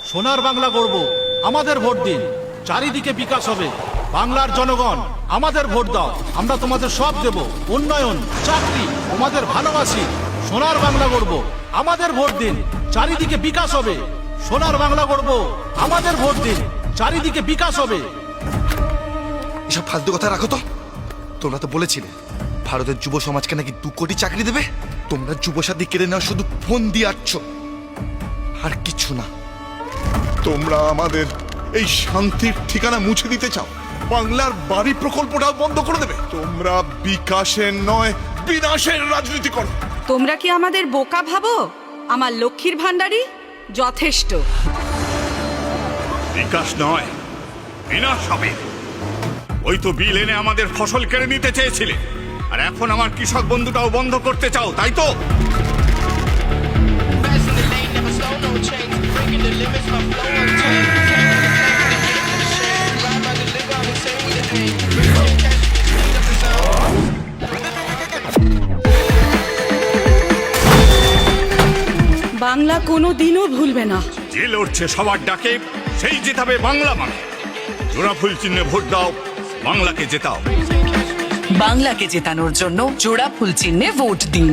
সোনার বাংলা গড়ব, আমাদের ভোট দিন। চারিদিকে বিকাশ হবে, বাংলার জনগণ আমাদের ভোট দাও, আমরা তোমাদের সব দেব। উন্নয়ন, চাকরি তোমাদের ভালোবাসি। সোনার বাংলা গড়ব, আমাদের ভোট দিন। চারিদিকে বিকাশ হবে, সোনার বাংলা গড়ব, আমাদের ভোট দিন। চারিদিকে বিকাশ হবে। এসব ফালতু কথা রাখো তো। তোমরা তো বলেছিলে ভারতের যুব সমাজকে নাকি 2 কোটি চাকরি দেবে। তোমরা যুবসাথী কেড়ে নেওয়া শুধু ফোন দিয়ে আটছ, আর কিছু না। তোমরা আমাদের এই শান্তির ঠিকানা মুছে দিতে চাও, বাংলার বাড়ি প্রকল্পটাও বন্ধ করে দেবে। তোমরা বিকাশের নয় বিনাশের রাজনীতি করো। তোমরা কি আমাদের বোকা ভাবো? আমার লক্ষ্মীর ভান্ডারই যথেষ্ট। বিকাশ নয়, বিনাশ হবে। ওই তো বিল এনে আমাদের ফসল কেড়ে নিতে চেয়েছিলে, আর এখন আমার কৃষক বন্ধুটাও বন্ধ করতে চাও, তাই তো? বাংলা কোনো দিনও ভুলবে না। যে লড়ছে সবার ডাকে, সেই জেতাবে বাংলা মানে। জোড়া ফুল চিহ্নে ভোট দাও, বাংলাকে জেতাও। বাংলাকে জেতানোর জন্য জোড়া ফুল চিহ্নে ভোট দিন।